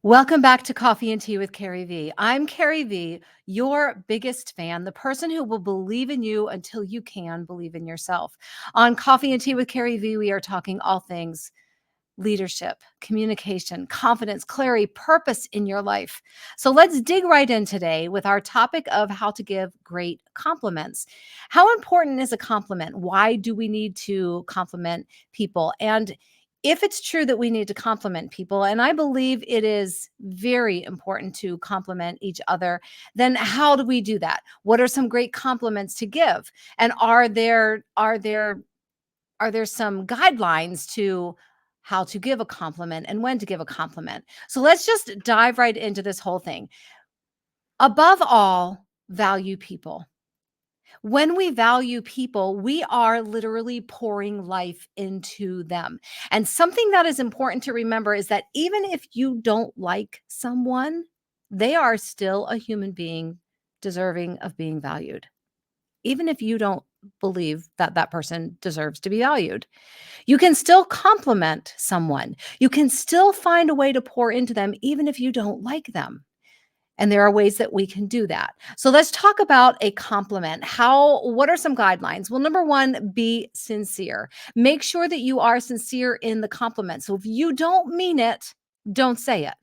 Welcome back to Coffee and Tea with CarrieVee. I'm CarrieVee, your biggest fan, the person who will believe in you until you can believe in yourself. On Coffee and Tea with CarrieVee, we are talking all things leadership, communication, confidence, clarity, purpose in your life. So let's dig right in today with our topic of how to give great compliments. How important is a compliment? Why do we need to compliment people? And if it's true that we need to compliment people, and I believe it is very important to compliment each other, then how do we do that? What are some great compliments to give? And are there some guidelines to how to give a compliment and when to give a compliment? So let's just dive right into this whole thing. Above all, value people. When we value people, we are literally pouring life into them. And something that is important to remember is that even if you don't like someone, they are still a human being deserving of being valued, even if you don't believe that that person deserves to be valued. You can still compliment someone. You can still find a way to pour into them, even if you don't like them. And there are ways that we can do that. So let's talk about a compliment. What are some guidelines? Well, number one, be sincere. Make sure that you are sincere in the compliment. So if you don't mean it, don't say it.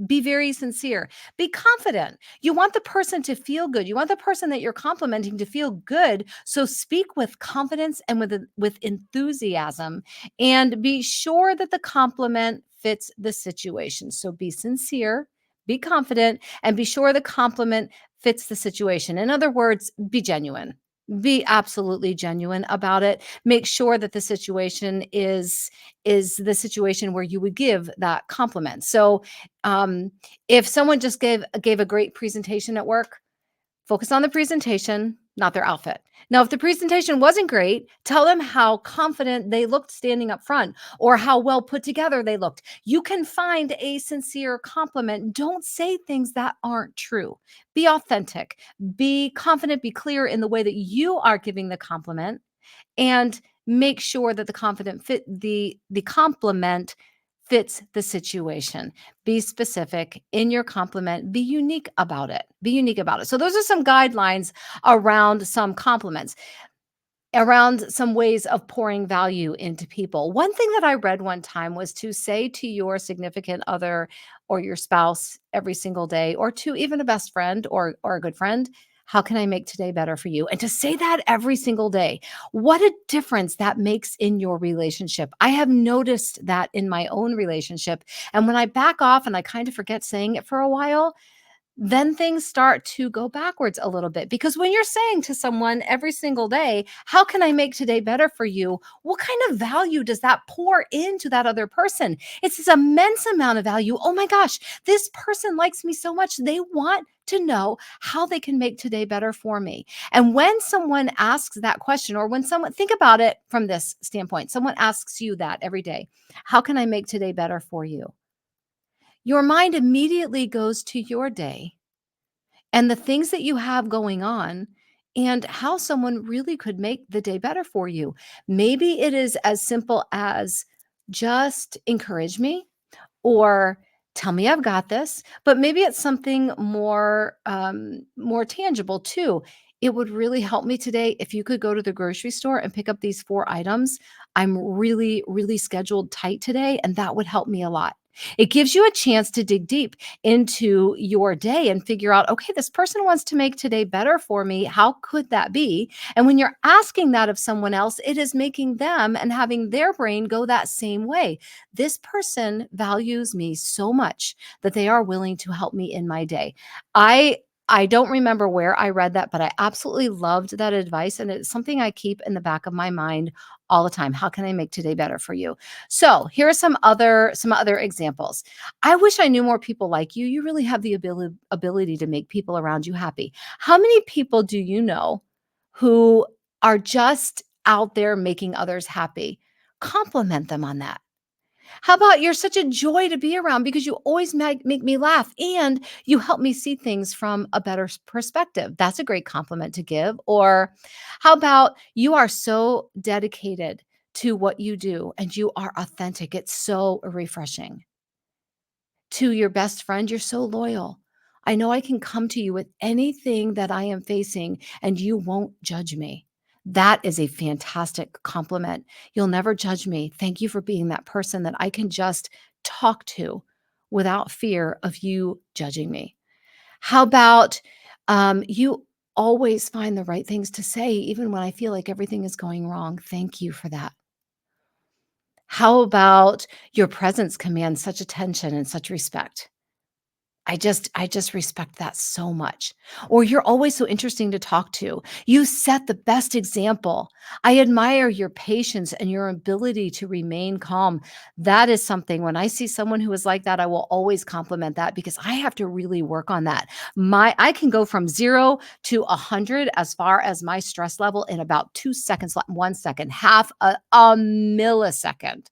Be very sincere. Be confident. You want the person to feel good. You want the person that you're complimenting to feel good. So speak with confidence and with enthusiasm, and be sure that the compliment fits the situation. So be sincere, be confident, and be sure the compliment fits the situation. In other words, be genuine. Be absolutely genuine about it. Make sure that the situation is the situation where you would give that compliment. So um, if someone just gave a great presentation at work, focus on the presentation, not their outfit. Now, if the presentation wasn't great, tell them how confident they looked standing up front or how well put together they looked. You can find a sincere compliment. Don't say things that aren't true. Be authentic, be confident, be clear in the way that you are giving the compliment, and make sure that the compliment fits the situation. Be specific in your compliment. Be unique about it. Be unique about it. So those are some guidelines around some compliments, around some ways of pouring value into people. One thing that I read one time was to say to your significant other or your spouse every single day, or to even a best friend or a good friend, how can I make today better for you? And to say that every single day, what a difference that makes in your relationship. I have noticed that in my own relationship. And when I back off and I kind of forget saying it for a while, then things start to go backwards a little bit. Because when you're saying to someone every single day, how can I make today better for you? What kind of value does that pour into that other person? It's this immense amount of value. Oh my gosh, this person likes me so much. They want to know how they can make today better for me. And when someone asks that question, or when someone, think about it from this standpoint, someone asks you that every day, how can I make today better for you? Your mind immediately goes to your day and the things that you have going on and how someone really could make the day better for you. Maybe it is as simple as just encourage me or tell me I've got this, but maybe it's something more tangible too. It would really help me today if you could go to the grocery store and pick up these 4 items. I'm really, really scheduled tight today, and that would help me a lot. It gives you a chance to dig deep into your day and figure out, okay, this person wants to make today better for me. How could that be? And when you're asking that of someone else, it is making them and having their brain go that same way. This person values me so much that they are willing to help me in my day. I don't remember where I read that, but I absolutely loved that advice, and it's something I keep in the back of my mind all the time. How can I make today better for you? So, here are some other examples. I wish I knew more people like you. You really have the ability to make people around you happy. How many people do you know who are just out there making others happy? Compliment them on that. How about you're such a joy to be around because you always make me laugh and you help me see things from a better perspective. That's a great compliment to give. Or how about you are so dedicated to what you do and you are authentic. It's so refreshing. To your best friend, you're so loyal. I know I can come to you with anything that I am facing and you won't judge me. That is a fantastic compliment. You'll never judge me. Thank you for being that person that I can just talk to without fear of you judging me. How about you always find the right things to say, even when I feel like everything is going wrong? Thank you for that. How about your presence commands such attention and such respect? I just respect that so much. Or you're always so interesting to talk to. You set the best example. I admire your patience and your ability to remain calm. That is something when I see someone who is like that, I will always compliment that because I have to really work on that. I can go from 0 to 100 as far as my stress level in about 2 seconds, 1 second, half a millisecond.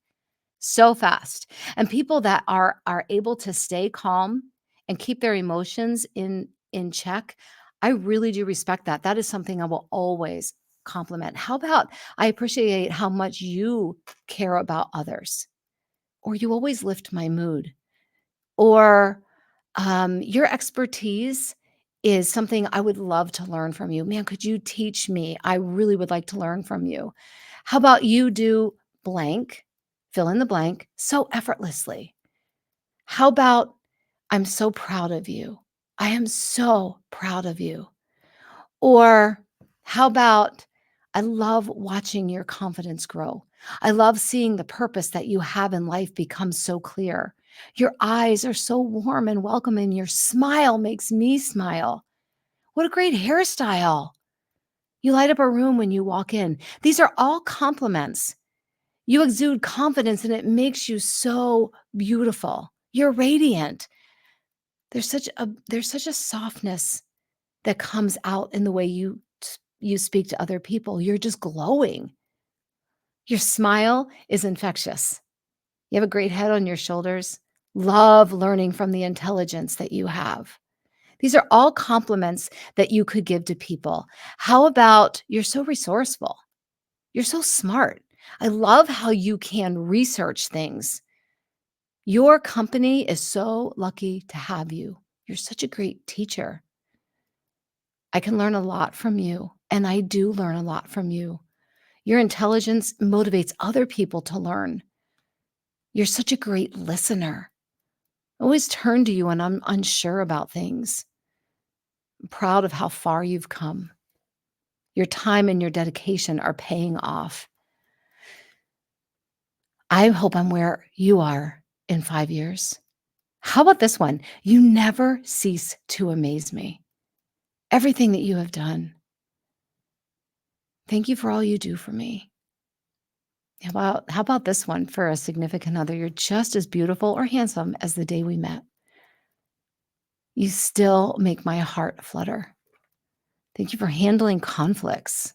So fast. And people that are able to stay calm and keep their emotions in check, I really do respect that. That is something I will always compliment. How about I appreciate how much you care about others, or you always lift my mood, or your expertise is something I would love to learn from you. Man, could you teach me? I really would like to learn from you. How about you do blank, fill in the blank, so effortlessly? How about I'm so proud of you? I am so proud of you. Or how about I love watching your confidence grow. I love seeing the purpose that you have in life become so clear. Your eyes are so warm and welcoming. Your smile makes me smile. What a great hairstyle. You light up a room when you walk in. These are all compliments. You exude confidence and it makes you so beautiful. You're radiant. There's such a softness that comes out in the way you speak to other people. You're just glowing. Your smile is infectious. You have a great head on your shoulders. Love learning from the intelligence that you have. These are all compliments that you could give to people. How about you're so resourceful? You're so smart. I love how you can research things. Your company is so lucky to have you. You're such a great teacher. I can learn a lot from you, and I do learn a lot from you. Your intelligence motivates other people to learn. You're such a great listener. I always turn to you when I'm unsure about things. I'm proud of how far you've come. Your time and your dedication are paying off. I hope I'm where you are in 5 years. How about this one? You never cease to amaze me. Everything that you have done. Thank you for all you do for me. How about this one for a significant other? You're just as beautiful or handsome as the day we met. You still make my heart flutter. Thank you for handling conflicts.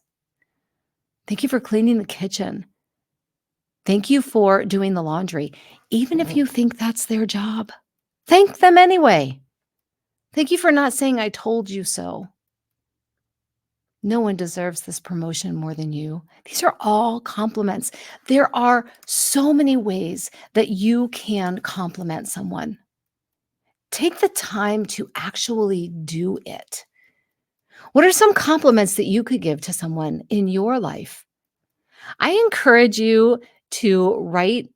Thank you for cleaning the kitchen. Thank you for doing the laundry. Even if you think that's their job, thank them anyway. Thank you for not saying I told you so. No one deserves this promotion more than you. These are all compliments. There are so many ways that you can compliment someone. Take the time to actually do it. What are some compliments that you could give to someone in your life? I encourage you to write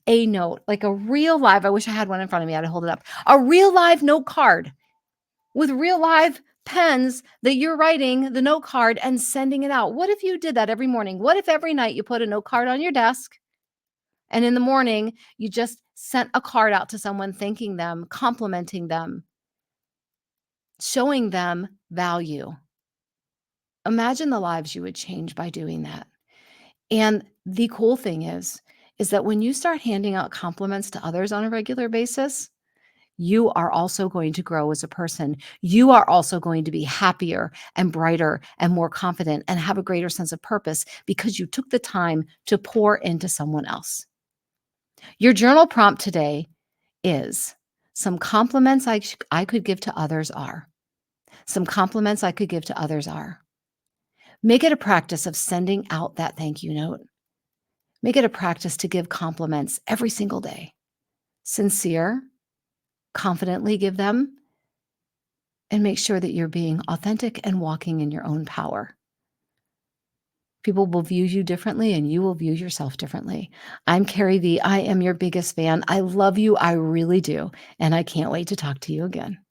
a note, like a real live, I wish I had one in front of me, I'd hold it up. A real live note card with real live pens that you're writing the note card and sending it out. What if you did that every morning? What if every night you put a note card on your desk and in the morning you just sent a card out to someone, thanking them, complimenting them, showing them value? Imagine the lives you would change by doing that. And the cool thing is that when you start handing out compliments to others on a regular basis, you are also going to grow as a person. You are also going to be happier and brighter and more confident and have a greater sense of purpose because you took the time to pour into someone else. Your journal prompt today is some compliments I could give to others are. Some compliments I could give to others are. Make it a practice of sending out that thank you note. Make it a practice to give compliments every single day. Sincere, confidently give them, and make sure that you're being authentic and walking in your own power. People will view you differently, and you will view yourself differently. I'm CarrieVee. I am your biggest fan. I love you. I really do. And I can't wait to talk to you again.